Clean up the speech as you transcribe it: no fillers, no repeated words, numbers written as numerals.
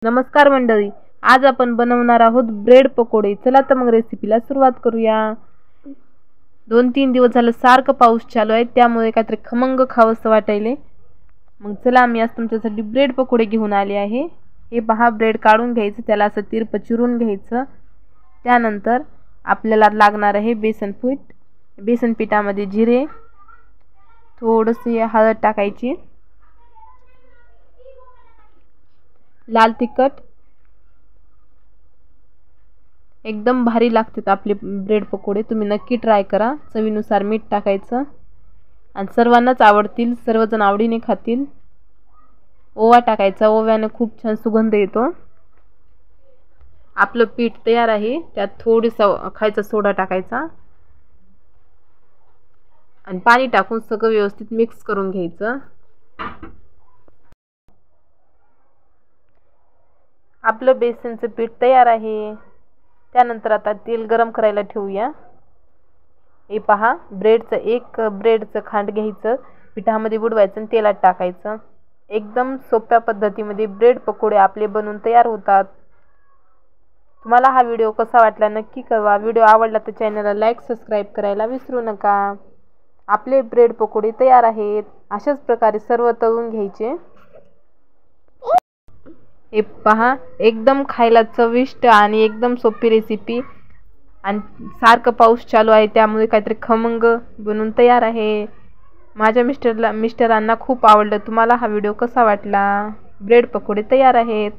नमस्कार मंडळी, आज आपण बनवणार आहोत ब्रेड पकोडे। चला तर मग रेसिपीला सुरुवात करूया। 2-3 दिवस झालं सारखं पाऊस चालू आहे, त्यामुळे काहीतरी खमंग खावंसं वाटायले। मग चला मी आज तुमच्यासाठी ब्रेड पकोडे घेऊन आले आहे। हे पहा, ब्रेड काढून घ्यायचं, त्याला असं तिरपं चिरून घ्यायचं। त्यानंतर आपल्याला लागणार आहे बेसन पीठ। बेसन पिठामध्ये जिरे, थोडीशी हळद टाकायची, लाल तिखट, एकदम भारी लागतात आपले ब्रेड पकोडे। तुम्ही नक्की ट्राय करा। चवीनुसार मीठ टाकायचं आणि सर्वांनाच आवडतील, सर्वजण आवडीने खातील। ओवा टाकायचा, ओव्याने खूप छान सुगंध येतो। आपलं पीठ तयार आहे, त्यात थोडासा खायचा सोडा टाकायचा आणि पाणी टाकून सगळं व्यवस्थित मिक्स करून घ्यायचं। आपलं बेसनचं पीठ तयार आहे। त्यानंतर आता तेल गरम करायला ठेवूया। हे पहा, ब्रेडचं खांड घ्यायचं, पिठामध्ये बुडवायचं आणि तेलात टाकायचं। एकदम सोप्या पद्धतीमध्ये ब्रेड पकोडे आपले बनवून तयार होतात। तुम्हाला हा व्हिडिओ कसा वाटला नक्की कळवा। व्हिडिओ आवडला तर चॅनलला लाईक, सबस्क्राईब करायला विसरू नका। आपले ब्रेड पकोडे तयार आहेत। अशाच प्रकारे सर्व तळून घ्यायचे। हे पहा, एकदम खायला चविष्ट आणि एकदम सोपी रेसिपी, आणि सारखं पाऊस चालू आहे त्यामुळे काहीतरी खमंग बनवून तयार आहे। माझ्या मिस्टरांना खूप आवडलं। तुम्हाला हा व्हिडिओ कसा वाटला? ब्रेड पकोडे तयार आहेत।